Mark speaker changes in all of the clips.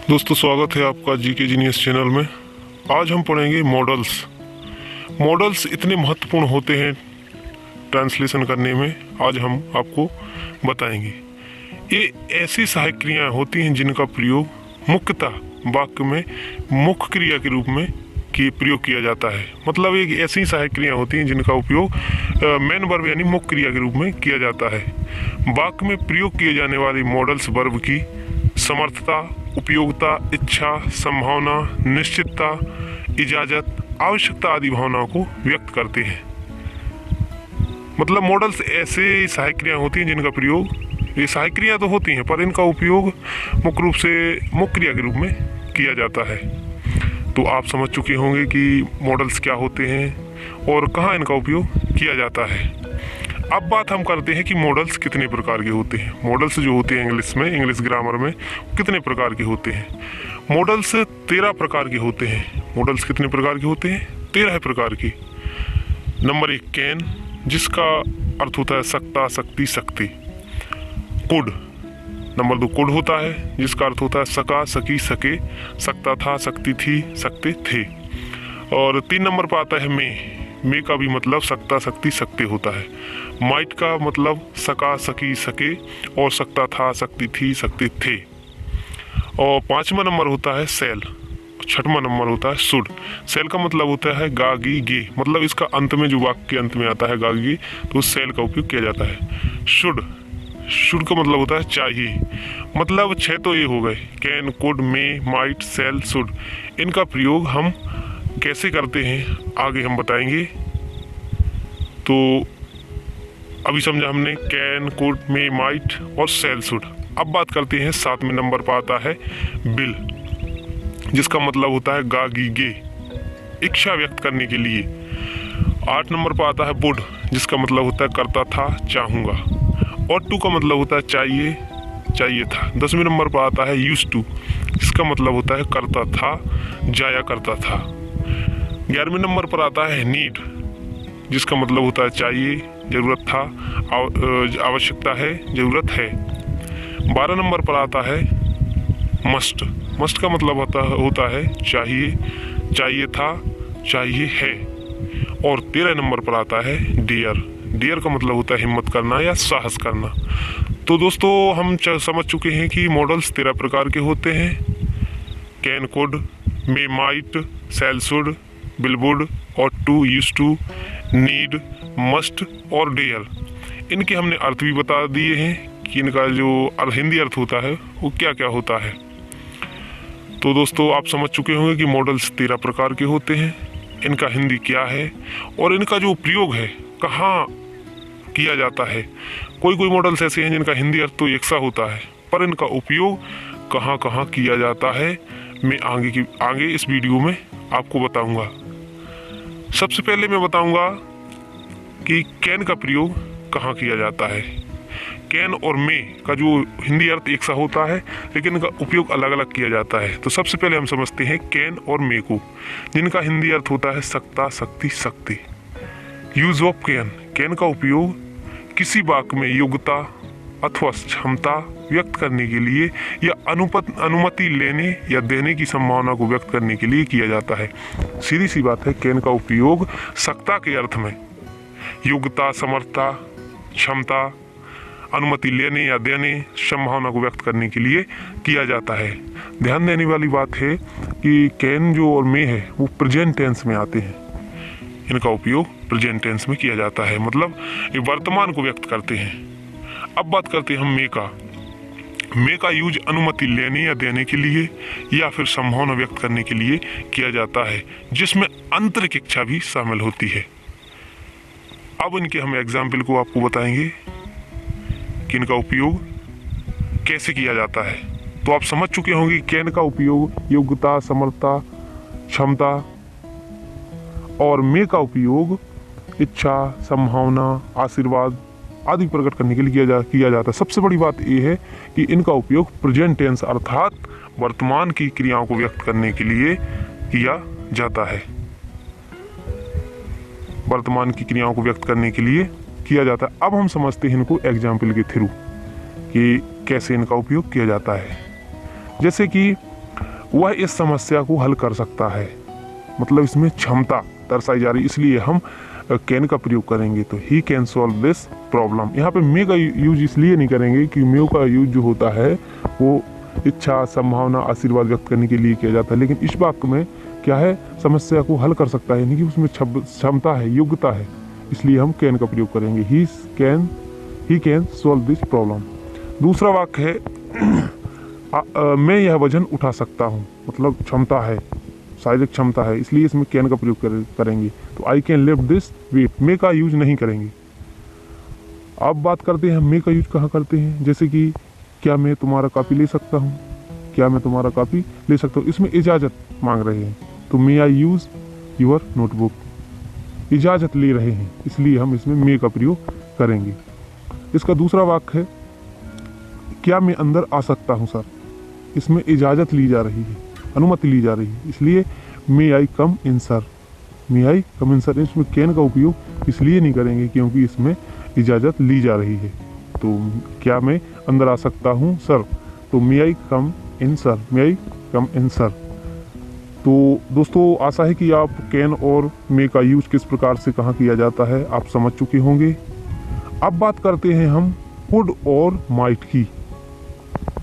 Speaker 1: दोस्तों, स्वागत है आपका जीके जीनियस चैनल में। आज हम पढ़ेंगे मॉडल्स। मॉडल्स इतने महत्वपूर्ण होते हैं ट्रांसलेशन करने में, आज हम आपको बताएंगे। ये ऐसी सहायक क्रियाएं होती हैं जिनका प्रयोग मुख्यतः वाक्य में मुख्य क्रिया के रूप में प्रयोग किया जाता है। मतलब एक ऐसी सहायक क्रियाएं होती हैं जिनका उपयोग मेन वर्ब यानी मुख्य क्रिया के रूप में किया जाता है। वाक्य में प्रयोग किए जाने वाले मॉडल्स वर्ब की समर्थता, उपयोगिता, इच्छा, संभावना, निश्चितता, इजाजत, आवश्यकता आदि भावनाओं को व्यक्त करते हैं। मतलब मॉडल्स ऐसे सहायक क्रियाएं होती हैं जिनका प्रयोग, ये सहायक क्रिया तो होती हैं पर इनका उपयोग मुख्य रूप से मुख्य क्रिया के रूप में किया जाता है। तो आप समझ चुके होंगे कि मॉडल्स क्या होते हैं और कहाँ इनका उपयोग किया जाता है। अब बात हम करते हैं कि मॉडल्स कितने प्रकार के होते हैं। मॉडल्स जो होते हैं इंग्लिश ग्रामर में कितने प्रकार के होते हैं। मॉडल्स 13 प्रकार के होते हैं। मॉडल्स कितने प्रकार के होते हैं? 13 प्रकार के। नंबर 1 कैन, जिसका अर्थ होता है सकता, शक्ति, शक्ति। कुड। नंबर 2 कुड होता है जिसका अर्थ होता है सका, सकी, सके, सकता था, सकती थी, सकते थे। और 3 नंबर पर आता है मे का भी मतलब सकता, शक्ति, सकते होता है। माइट का मतलब सका, सकी, सके और सकता था, सकती थी, सकते थे। और 5वां नंबर होता है सेल। 6वां नंबर होता है शुड। सेल का मतलब होता है गा, गी, गे। मतलब इसका अंत में जो वाक्य के अंत में आता है गा, गी, तो उस सेल का उपयोग किया जाता है। शुड का मतलब होता है चाहिए। मतलब 6 तो ये हो गए, can, could, may, might, shall, should. इनका प्रयोग हम कैसे करते हैं आगे हम बताएंगे। तो अभी समझा हमने कैन, कुड, मे, माइट और सेल, शुड। अब बात करते हैं 7वें नंबर पर आता है बिल, जिसका मतलब होता है गा, गी, गे, इच्छा व्यक्त करने के लिए। 8 नंबर पर आता है वुड, जिसका मतलब होता है करता था, चाहूँगा। और टू का मतलब होता है चाहिए, चाहिए था। 10वें नंबर पर आता है यूज्ड टू, जिसका मतलब होता है करता था, जाया करता था। 11वें नंबर पर आता है नीड, जिसका मतलब होता है चाहिए, ज़रूरत था, आवश्यकता है, ज़रूरत है। 12 नंबर पर आता है मस्ट का मतलब होता है चाहिए, चाहिए था, चाहिए है। और 13 नंबर पर आता है डियर का मतलब होता है हिम्मत करना या साहस करना। तो दोस्तों हम समझ चुके हैं कि मॉडल्स 13 प्रकार के होते हैं। Can, could, may, might, shall, should, will, would ought to, used to, need, must और डेयर। इनके हमने अर्थ भी बता दिए हैं कि इनका जो हिंदी अर्थ होता है वो क्या क्या होता है। तो दोस्तों आप समझ चुके होंगे कि मॉडल्स 13 प्रकार के होते हैं, इनका हिंदी क्या है और इनका जो प्रयोग है कहाँ किया जाता है। कोई मॉडल्स ऐसे हैं जिनका हिंदी अर्थ तो एक सा होता है पर इनका उपयोग कहाँ कहाँ किया जाता है मैं आगे इस वीडियो में आपको बताऊंगा। सबसे पहले मैं बताऊंगा कि कैन का प्रयोग कहाँ किया जाता है। कैन और मे का जो हिंदी अर्थ एक सा होता है लेकिन इनका उपयोग अलग अलग किया जाता है। तो सबसे पहले हम समझते हैं कैन और मे को, जिनका हिंदी अर्थ होता है सकता, शक्ति, शक्ति। यूज ऑफ कैन का उपयोग किसी वाक्य में योग्यता अथवा क्षमता व्यक्त करने के लिए या अनुमति लेने या देने की संभावना को व्यक्त करने के लिए किया जाता है। सीधी सी बात है, कैन का उपयोग सकता के अर्थ में योग्यता, समर्थता, क्षमता, अनुमति लेने या देने, संभावना को व्यक्त करने के लिए किया जाता है। ध्यान देने वाली बात है कि कैन जो और मे है वो प्रेजेंट टेंस में आते हैं। इनका उपयोग प्रेजेंट टेंस में किया जाता है, मतलब ये वर्तमान को व्यक्त करते हैं। अब बात करते हैं हम मे का यूज अनुमति लेने या देने के लिए या फिर संभावना व्यक्त करने के लिए किया जाता है, जिसमें आंतरिक इच्छा भी शामिल होती है। अब इनके हम एग्जाम्पल को आपको बताएंगे कि इनका उपयोग कैसे किया जाता है। तो आप समझ चुके होंगे कैन का उपयोग योग्यता, समर्थता, क्षमता और मे का उपयोग इच्छा, संभावना, आशीर्वाद आदि प्रकट करने के लिए किया जाता है। सबसे बड़ी बात यह है कि इनका उपयोग प्रेजेंट टेंस अर्थात वर्तमान की क्रियाओं को व्यक्त करने के लिए किया जाता है। वर्तमान की क्रियाओं को व्यक्त करने के लिए किया जाता है। अब हम समझते हैं इनको एग्जाम्पल के थ्रू कि कैसे इनका उपयोग किया जाता है। जैसे कि वह इस समस्या को हल कर सकता है। मतलब इसमें क्षमता दर्शाई जा रही, इसलिए हम कैन का प्रयोग करेंगे। तो he can solve this problem. यहाँ पे मे का यूज इसलिए नहीं करेंगे कि मे का यूज जो होता है वो इच्छा, संभावना, आशीर्वाद व्यक्त करने के लिए किया जाता है, लेकिन इस वाक्य में क्या है, समस्या को हल कर सकता है, यानी कि उसमें क्षमता है, योग्यता है, इसलिए हम कैन का प्रयोग करेंगे। He can solve this problem. दूसरा वाक्य है मैं यह वजन उठा सकता हूँ, मतलब क्षमता है, शारीरिक क्षमता है, इसलिए इसमें कैन का प्रयोग करेंगे। तो I can lift this weight, may का यूज नहीं करेंगे। अब बात करते हैं मे का यूज कहाँ करते हैं, जैसे कि क्या मैं तुम्हारा कॉपी ले सकता हूँ, क्या मैं तुम्हारा कॉपी ले सकता हूँ, इसमें इजाज़त मांग रहे हैं। तो मे आई यूज़ योर नोटबुक, इजाज़त ले रहे हैं, इसलिए हम इसमें मे का प्रयोग करेंगे। इसका दूसरा वाक्य है क्या मैं अंदर आ सकता हूँ सर, इसमें इजाज़त ली जा रही है, अनुमति ली जा रही है, इसलिए मे आई कम इन सर, मे आई कम इन सर। इसमें कैन का उपयोग इसलिए नहीं करेंगे क्योंकि इसमें इजाज़त ली जा रही है। तो क्या मैं अंदर आ सकता हूँ सर, तो मे आई कम इन सर, मे आई कम इन सर। तो दोस्तों आशा है कि आप कैन और मे का यूज किस प्रकार से कहाँ किया जाता है आप समझ चुके होंगे। अब बात करते हैं हम कुड और माइट की।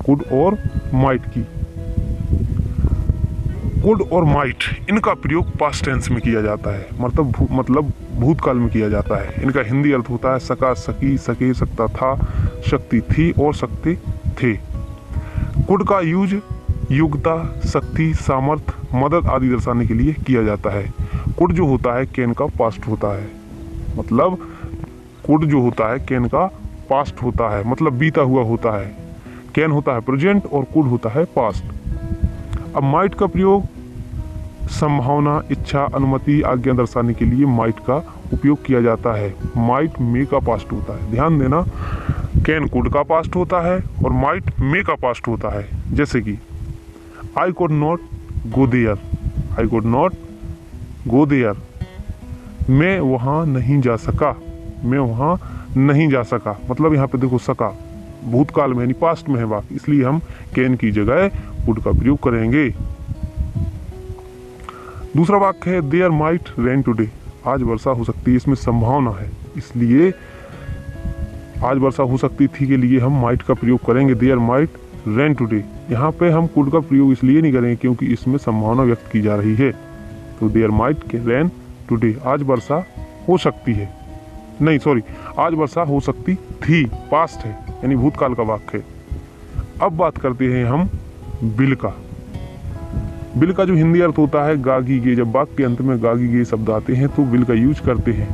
Speaker 1: कुड और माइट की, कुड और माइट इनका प्रयोग पास्ट टेंस में किया जाता है, मतलब भूतकाल में किया जाता है। इनका हिंदी अर्थ होता है सका, सकी, सके, सकता था, शक्ति थी और सकते थे। कुड का यूज योग्यता, शक्ति, सामर्थ्य, मदद आदि दर्शाने के लिए किया जाता है। कुड जो होता है कैन का पास्ट होता है, मतलब कुड जो होता है कैन का पास्ट होता है, मतलब बीता हुआ होता है। कैन होता है प्रेजेंट और कुड होता है पास्ट। अब माइट का प्रयोग संभावना, इच्छा, अनुमति, आज्ञा दर्शाने के लिए माइट का उपयोग किया जाता है। माइट मे का पास्ट होता है, ध्यान देना, कैन कुड का पास्ट होता है और माइट मे का पास्ट होता है। जैसे कि I could not go there, I could not go there, मैं वहाँ नहीं जा सका, मैं वहाँ नहीं जा सका, मतलब यहाँ पे देखो सका भूतकाल में यानी पास्ट में है वाक्य, इसलिए हम कैन की जगह कुड का प्रयोग करेंगे। दूसरा वाक्य है देयर माइट रेन टुडे, आज वर्षा हो सकती है, इसमें संभावना है, इसलिए आज वर्षा हो सकती थी के लिए हम माइट का प्रयोग करेंगे। देयर माइट रेन टुडे, यहाँ पे हम कुड का प्रयोग इसलिए नहीं करेंगे क्योंकि इसमें संभावना व्यक्त की जा रही है। तो देयर माइट के रेन टुडे, आज वर्षा हो सकती है, नहीं सॉरी, आज वर्षा हो सकती थी, पास्ट है यानी भूतकाल का वाक्य है। अब बात करते हैं हम बिल का। बिल का जो हिंदी अर्थ होता है गागी गे, जब वाक्य के अंत में गागी गे शब्द आते हैं तो बिल का यूज करते हैं।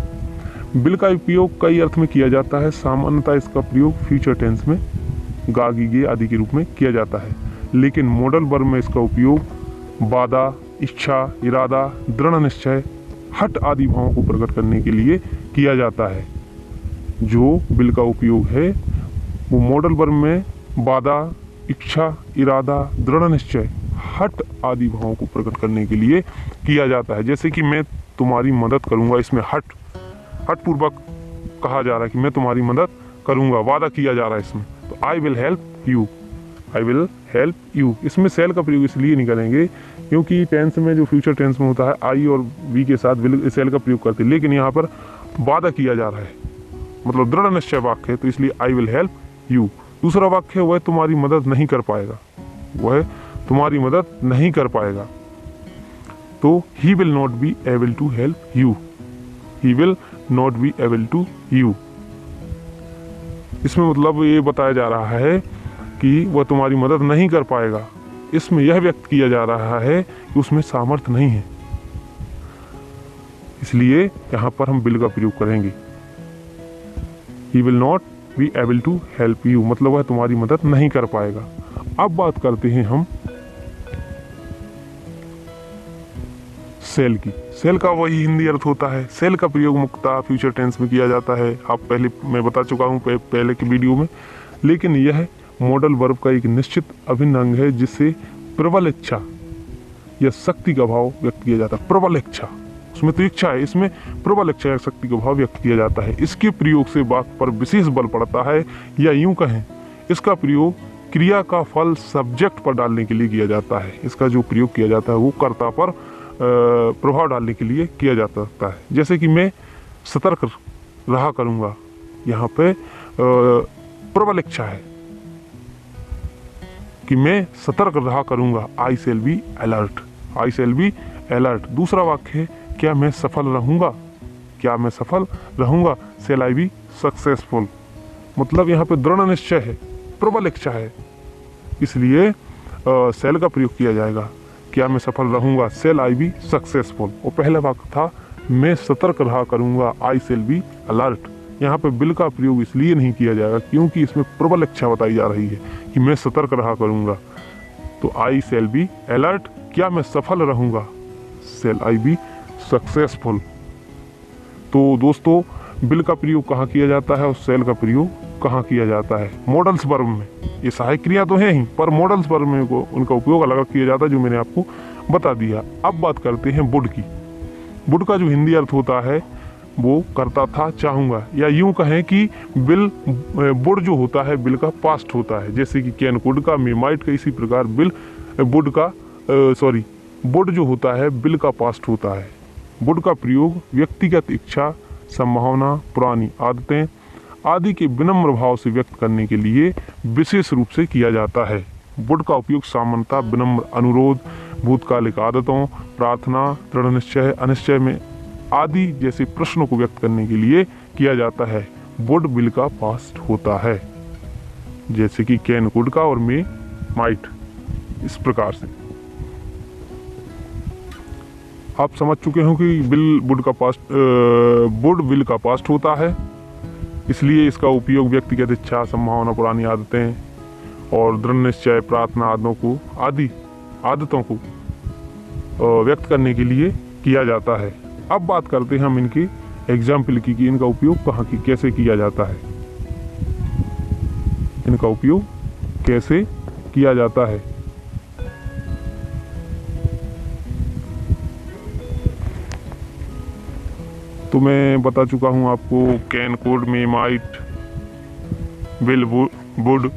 Speaker 1: बिल का उपयोग कई अर्थ में किया जाता है, सामान्यतः इसका प्रयोग फ्यूचर टेंस में गागी गे आदि के रूप में किया जाता है, लेकिन मॉडल वर्ब में इसका उपयोग वादा, इच्छा, इरादा, दृढ़ निश्चय, हट आदि भावों को प्रकट करने के लिए किया जाता है। जो बिल का उपयोग है वो मॉडल वर्ब में वादा, इच्छा, इरादा, दृढ़ निश्चय, हट आदि भावों को प्रकट करने के लिए किया जाता है। जैसे कि मैं तुम्हारी मदद करूंगा, इसमें हट पूर्वक कहा जा रहा है कि मैं तुम्हारी मदद करूंगा, वादा किया जा रहा है इसमें। तो I will help you, I will help you, इसमें सेल का प्रयोग इसलिए नहीं करेंगे क्योंकि टेंस में जो फ्यूचर टेंस में होता है आई और वी के साथ विल सेल का प्रयोग करते हैं, लेकिन यहाँ पर वादा किया जा रहा है, मतलब दृढ़ निश्चय वाक्य है, तो इसलिए आई विल हेल्प यू। दूसरा वाक्य है वह तुम्हारी मदद नहीं कर पाएगा, वह तुम्हारी मदद नहीं कर पाएगा, तो he will not be able to help you, he will not be able to you. इसमें मतलब ये बताया जा रहा है कि वह तुम्हारी मदद नहीं कर पाएगा, इसमें यह व्यक्त किया जा रहा है कि उसमें सामर्थ्य नहीं है, इसलिए यहां पर हम विल का प्रयोग करेंगे। He will not be able to help you, मतलब वह तुम्हारी मदद नहीं कर पाएगा। अब बात करते हैं हम सेल की। सेल का वही हिंदी अर्थ होता है, सेल का प्रयोग मुख्यतः फ्यूचर टेंस में किया जाता है, आप पहले मैं बता चुका हूँ पहले की वीडियो में, लेकिन यह मॉडल वर्ब का एक निश्चित अभिन्न अंग है जिससे प्रबल इच्छा या शक्ति का भाव व्यक्त किया जाता है। प्रबल इच्छा, उसमें तो इच्छा है, इसमें प्रबल इच्छा या शक्ति का भाव व्यक्त किया जाता है। इसके प्रयोग से वाक्य पर विशेष बल पड़ता है, या यूं कहें इसका प्रयोग क्रिया का फल सब्जेक्ट पर डालने के लिए किया जाता है। इसका जो प्रयोग किया जाता है वो कर्ता पर प्रभाव डालने के लिए किया जा सकता है। जैसे कि मैं सतर्क रहा करूँगा, यहाँ पे प्रबल इच्छा है कि मैं सतर्क रहा करूँगा, I shall be alert, I shall be alert. दूसरा वाक्य है क्या मैं सफल रहूँगा, क्या मैं सफल रहूँगा, शैल आई बी सक्सेसफुल। मतलब यहाँ पे दृढ़ निश्चय है, प्रबल इच्छा है, इसलिए शैल का प्रयोग किया जाएगा। क्या मैं सफल रहूँगा, शैल आई बी सक्सेसफुल। और पहला वाक्य था मैं सतर्क रहा करूँगा, आई शैल बी अलर्ट। यहाँ पे बिल का प्रयोग इसलिए नहीं किया जाएगा क्योंकि इसमें प्रबल इच्छा बताई जा रही है कि मैं सतर्क रहा करूँगा। तो आई शैल बी अलर्ट, क्या मैं सफल रहूँगा, शैल आई बी सक्सेसफुल। तो दोस्तों बिल का प्रयोग कहाँ किया जाता है और शैल का प्रयोग कहाँ किया जाता है? मॉडल्स वर्ब में। ये सहायक क्रिया तो है ही, पर मॉडल्स वर्ब में उनका उपयोग अलग किया जाता है, जो मैंने आपको बता दिया। अब बात करते हैं वुड की। वुड का जो हिंदी अर्थ होता है वो करता था, चाहूँगा, या यूं कहें कि बिल वुड जो होता है बिल का पास्ट होता है। जैसे कि कैन कुड का, मे माइट का, इसी प्रकार बिल वुड का वुड जो होता है बिल का पास्ट होता है। वुड का प्रयोग व्यक्तिगत इच्छा, संभावना, पुरानी आदतें आदि के विनम्र भाव से व्यक्त करने के लिए विशेष रूप से किया जाता है। वुड का उपयोग सामान्यतः विनम्र अनुरोध, भूतकालिक आदतों, प्रार्थना, दृढ़ निश्चय, अनिश्चय में आदि जैसे प्रश्नों को व्यक्त करने के लिए किया जाता है। वुड बिल का पास्ट होता है, जैसे कि कैन कुड का और मे माइट। इस प्रकार से आप समझ चुके हो कि वुड बिल का पास्ट होता है, इसलिए इसका उपयोग व्यक्तिगत इच्छा, संभावना, पुरानी आदतें और दृढ़ निश्चय, प्रार्थना आदतों को व्यक्त करने के लिए किया जाता है। अब बात करते हैं हम इनकी एग्जाम्पल की कि इनका उपयोग कहाँ की कैसे किया जाता है। इनका उपयोग कैसे किया जाता है? तो मैं बता चुका हूँ आपको can could, may might, will, would,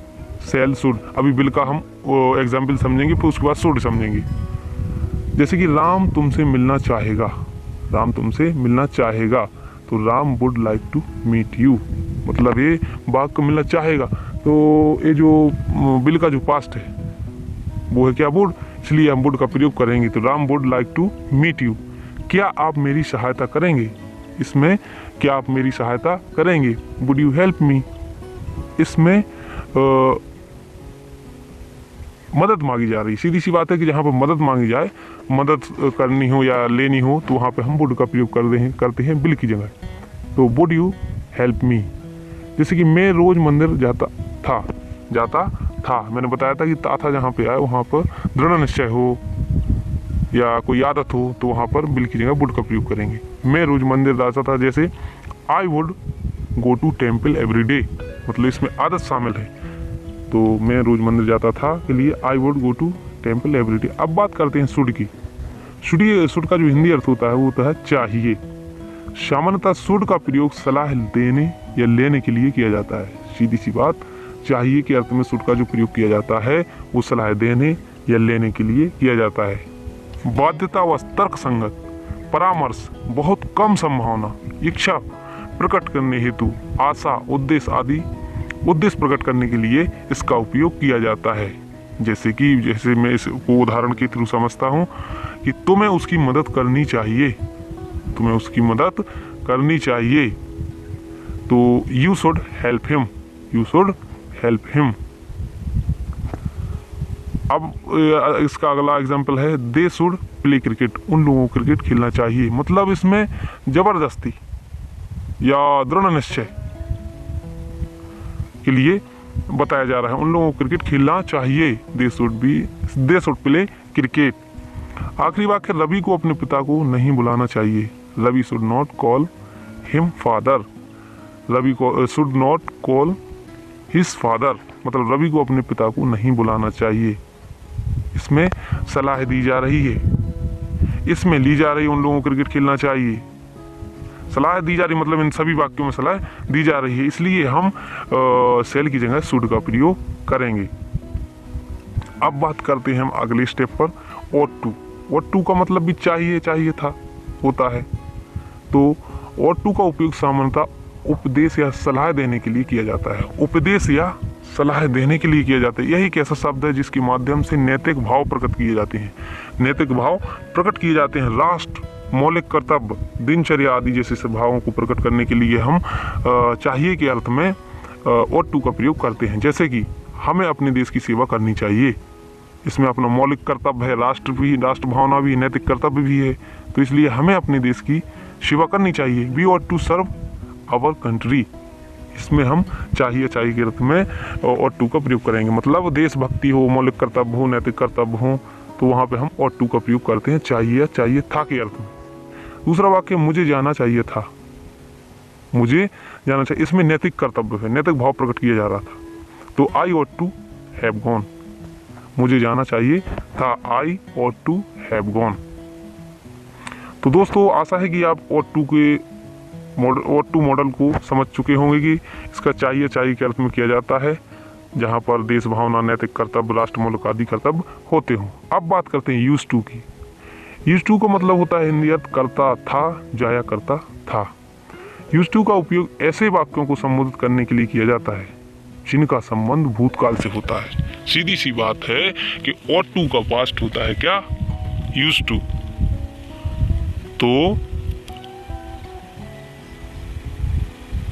Speaker 1: shall, should. अभी विल का हम एग्जाम्पल समझेंगे, फिर उसके बाद शुड समझेंगे। जैसे कि राम तुमसे मिलना चाहेगा, राम तुमसे मिलना चाहेगा, तो Ram would like to meet you. मतलब ये बाघ को मिलना चाहेगा, तो ये जो विल का जो पास्ट है वो है क्या, वुड, इसलिए हम वुड का प्रयोग करेंगे। तो Ram would like to meet you. क्या आप मेरी सहायता करेंगे? इसमें क्या आप मेरी सहायता करेंगे, वुड यू हेल्प मी। इसमें मदद मांगी जा रही। सीधी सी बात है कि जहाँ पर मदद मांगी जाए, मदद करनी हो या लेनी हो, तो वहाँ पे हम वुड का प्रयोग करते हैं विल की जगह। तो वुड यू हेल्प मी। जैसे कि मैं रोज मंदिर जाता था। मैंने बताया था कि था जहाँ पे आए वहाँ पर दृढ़ निश्चय हो या कोई आदत हो, तो वहाँ पर विल की जगह वुड का प्रयोग करेंगे। मैं रोज मंदिर जाता था, जैसे I would go to temple every day, मतलब इसमें आदत शामिल है। तो मैं रोज मंदिर जाता था के लिए I would go to temple every day. अब बात करते हैं शुड की। शुड का जो हिंदी अर्थ होता है वो होता है चाहिए। सामान्यतः शुड का प्रयोग सलाह देने या लेने के लिए किया जाता है। सीधी सी बात, चाहिए के अर्थ में शुड का जो प्रयोग किया जाता है वो सलाह देने या लेने के लिए किया जाता है। बाध्यता व तर्क संगत, परामर्श, बहुत कम संभावना, इच्छा प्रकट करने हेतु, आशा, उद्देश्य प्रकट करने के लिए इसका उपयोग किया जाता है। जैसे मैं इसको उदाहरण के थ्रू समझता हूँ कि तुम्हें उसकी मदद करनी चाहिए, तुम्हें उसकी मदद करनी चाहिए, तो you should help him, you should help him. अब इसका अगला एग्जाम्पल है दे शुड प्ले क्रिकेट, उन लोगों को क्रिकेट खेलना चाहिए। मतलब इसमें जबरदस्ती या दृढ़ निश्चय के लिए बताया जा रहा है, उन लोगों को क्रिकेट खेलना चाहिए। They should play cricket. आखिरी वाक्य, रवि को अपने पिता को नहीं बुलाना चाहिए, Ravi should not call him father, Ravi को should not call his father, मतलब रवि को अपने पिता को नहीं बुलाना चाहिए। इसमें सलाह दी जा रही है, इसमें ली जा रही है उन लोगों को क्रिकेट खेलना चाहिए, सलाह दी जा रही, मतलब इन सभी वाक्यों में सलाह दी जा रही है, इसलिए हम शैल की जगह शुड का प्रयोग करेंगे। अब बात करते हैं हम अगले स्टेप पर, ought to। ought to का मतलब भी चाहिए था होता है। तो ought to का उपयोग सामान्यतः उपदेश या सलाह देने के लिए किया जाता है। उपदेश या सलाह देने के लिए किया जाता है। यही एक ऐसा शब्द है जिसके माध्यम से नैतिक भाव प्रकट किए जाते हैं। नैतिक भाव प्रकट किए जाते हैं। राष्ट्र, मौलिक कर्तव्य, दिनचर्या आदि जैसे स्वभावों को प्रकट करने के लिए हम चाहिए के अर्थ में ought to का प्रयोग करते हैं। जैसे कि हमें अपने देश की सेवा करनी चाहिए, इसमें अपना मौलिक कर्तव्य है, राष्ट्र भावना भी, नैतिक कर्तव्य भी है, तो इसलिए हमें अपने देश की सेवा करनी चाहिए। We ought to serve our country, इसमें हम चाहिए के अर्थ में ought to का प्रयोग करेंगे। मतलब देशभक्ति हो, मौलिक कर्तव्य हो, नैतिक कर्तव्य हो, तो वहाँ पे हम ought to का प्रयोग करते हैं चाहिए था के अर्थ में। दूसरा वाक्य, मुझे जाना चाहिए था। मुझे जाना चाहिए, इसमें नैतिक कर्तव्य है, नैतिक भाव प्रकट किया जा रहा था। तो I ought to have gone, मुझे जाना चाहिए था। I ought to have gone। तो दोस्तों आशा है कि आप ought to मॉडल को समझ चुके होंगे कि इसका चाहिए के अर्थ में किया जाता है, जहाँ पर देश भावना, नैतिक कर्तव्य, राष्ट्र मौलिक आदि कर्तव्य होते हों। अब बात करते हैं यूज टू की। यूज टू का मतलब होता है हिंदी अर्थ करता था, जाया करता था। यूज टू का उपयोग ऐसे वाक्यों को संबोधित करने के लिए किया जाता है जिनका संबंध भूतकाल से होता है। सीधी सी बात है कि ought to का पास्ट होता है क्या? Use to. तो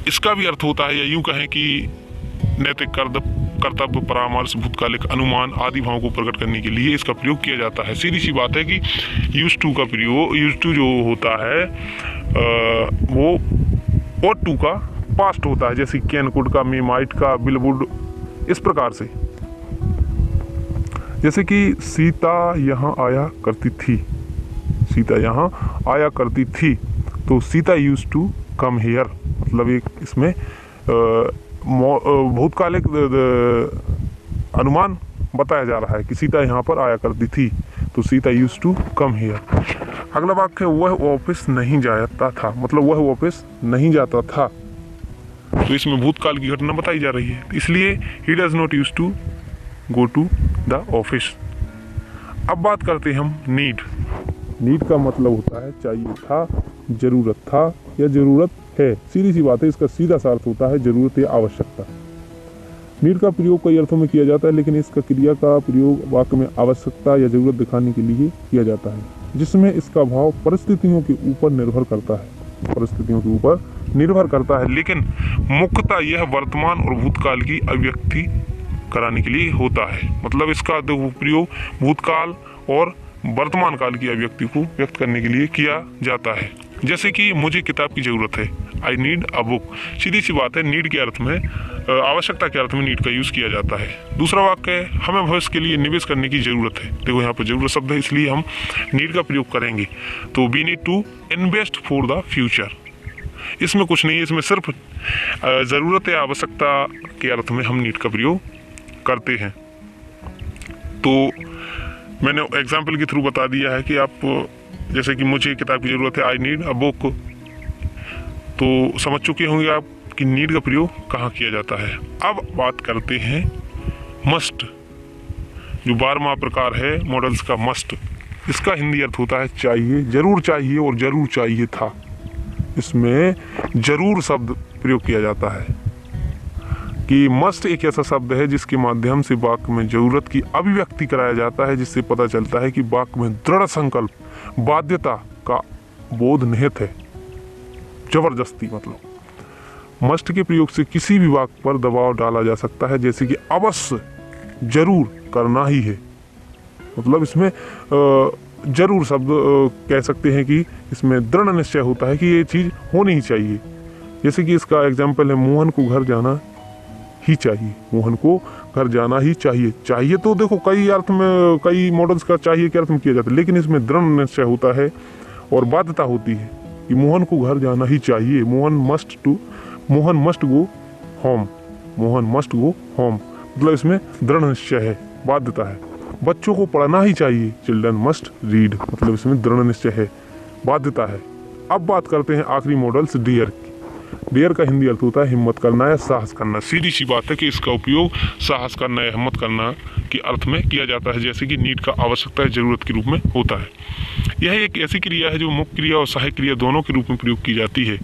Speaker 1: इसका भी अर्थ होता है, या यूं कहें कि नैतिक कर्तव्य, परामर्श, भूतकालिक अनुमान आदि भावों को प्रकट करने के लिए इसका प्रयोग किया जाता है। सीधी सी बात है कि यूज टू का प्रयोग, यूज टू जो होता है वो ought to का पास्ट होता है, जैसे कैन, कुड का, मे, माइट का, विल, वुड, इस प्रकार से। जैसे कि सीता यहाँ आया करती थी, सीता यहाँ आया करती थी, तो Sita use to come here, मतलब एक इसमें भूतकालिक अनुमान बताया जा रहा है कि सीता यहाँ पर आया करती थी, तो Sita use to come here. अगला वाक्य, वह वापस नहीं जाता था, मतलब वह वापस नहीं जाता था, तो इसमें भूतकाल की घटना बताई जा रही है, इसलिए he does not use to go to the office. अब बात करते हैं हम नीड। नीड का मतलब होता है चाहिए था, जरूरत था या जरूरत है। सीधी सी बात है, इसका सीधा सा अर्थ होता है जरूरत या आवश्यकता। नीड का प्रयोग कई अर्थों में किया जाता है, लेकिन इसका क्रिया का प्रयोग वाक्य में आवश्यकता या जरूरत दिखाने के लिए किया जाता है, जिसमें इसका भाव परिस्थितियों के ऊपर निर्भर करता है, परिस्थितियों के ऊपर निर्भर करता है, लेकिन मुख्यतः यह वर्तमान और भूतकाल की अभिव्यक्ति कराने के लिए होता है। मतलब इसका प्रयोग भूतकाल और वर्तमान काल की अभिव्यक्ति को व्यक्त करने के लिए किया जाता है। जैसे कि मुझे किताब की जरूरत है, आई नीड अ बुक। सीधी सी बात है, नीड के अर्थ में, आवश्यकता के अर्थ में नीड का यूज किया जाता है। दूसरा वाक्य है, हमें भविष्य के लिए निवेश करने की जरूरत है। देखो यहाँ पर जरूरत शब्द है, इसलिए हम नीड का प्रयोग करेंगे, तो we need to invest for the future. इसमें कुछ नहीं है, इसमें सिर्फ जरूरत या आवश्यकता के अर्थ में हम नीड का प्रयोग करते हैं। तो मैंने एग्जाम्पल के थ्रू बता दिया है कि आप, जैसे कि मुझे किताब की ज़रूरत है, आई नीड अ बुक, तो समझ चुके होंगे आप कि नीड का प्रयोग कहाँ किया जाता है। अब बात करते हैं मस्ट, जो 12वां प्रकार है मॉडल्स का, मस्ट। इसका हिंदी अर्थ होता है चाहिए, जरूर चाहिए और जरूर चाहिए था। इसमें जरूर शब्द प्रयोग किया जाता है कि मस्ट एक ऐसा शब्द है जिसके माध्यम से वाक्य में जरूरत की अभिव्यक्ति कराया जाता है, जिससे पता चलता है कि वाक्य में दृढ़ संकल्प, बाध्यता का बोध निहित है, जबरदस्ती। मतलब मस्ट के प्रयोग से किसी भी वाक्य पर दबाव डाला जा सकता है, जैसे कि अवश्य, जरूर, करना ही है। मतलब इसमें जरूर शब्द कह सकते हैं कि इसमें दृढ़ निश्चय होता है कि ये चीज़ होनी ही चाहिए। जैसे कि इसका एग्जाम्पल है, मोहन को घर जाना ही चाहिए। मोहन को घर जाना ही चाहिए। चाहिए तो देखो कई अर्थ में, कई मॉडल्स का चाहिए के अर्थ में किया जाता है, लेकिन इसमें दृढ़ निश्चय होता है और बाध्यता होती है कि मोहन को घर जाना ही चाहिए। Mohan must go home, Mohan must go home, मतलब इसमें दृढ़ निश्चय है, बाध्यता है। बच्चों को पढ़ना ही चाहिए, चिल्ड्रन मस्ट रीड, मतलब इसमें दृढ़ निश्चय है, बाध्यता है। अब बात करते हैं आखिरी मॉडल्स डियर की। डेयर का हिंदी अर्थ होता है हिम्मत करना या साहस करना। सीधी सी बात है कि इसका उपयोग साहस करना या हिम्मत करना के अर्थ में किया जाता है, जैसे कि नीड का आवश्यकता या जरूरत के रूप में होता है। यह एक ऐसी क्रिया है जो मुख्य क्रिया और सहायक क्रिया दोनों के रूप में प्रयोग की जाती है।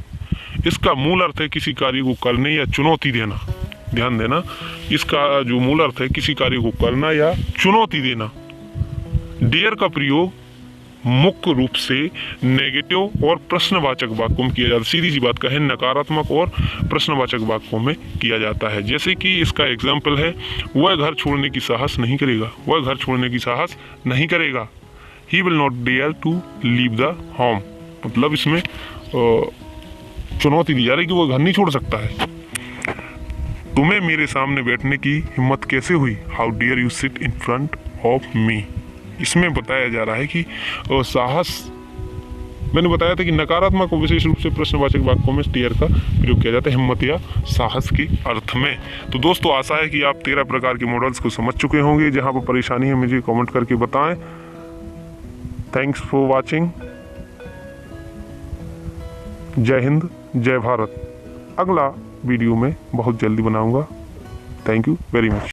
Speaker 1: इसका मूल अर्थ है किसी कार्य को करने या चुनौती देना। ध्यान देना, इसका जो मूल अर्थ है किसी कार्य को करना या चुनौती देना। डेयर का प्रयोग मुख्य रूप से नेगेटिव और प्रश्नवाचक वाक्यों में किया जाता है। सीधी सी बात कहें, नकारात्मक और प्रश्नवाचक वाक्यों में किया जाता है। जैसे कि इसका एग्जाम्पल है, वह घर छोड़ने की साहस नहीं करेगा। वह घर छोड़ने की साहस नहीं करेगा। He will not dare to leave the home. मतलब इसमें चुनौती दी जा रही है कि वह घर नहीं छोड़ सकता है। तुम्हें मेरे सामने बैठने की हिम्मत कैसे हुई? How dare you sit in front of me. इसमें बताया जा रहा है कि साहस, मैंने बताया था कि नकारात्मक और विशेष रूप से प्रश्नवाचक वाक्यों में डेयर का प्रयोग किया जाता है हिम्मत या साहस के अर्थ में। तो दोस्तों, आशा है कि आप 13 प्रकार के मॉडल्स को समझ चुके होंगे। जहां पर परेशानी है मुझे कमेंट करके बताएं। Thanks for watching. जय हिंद, जय भारत। अगला वीडियो में बहुत जल्दी बनाऊंगा। Thank you very much.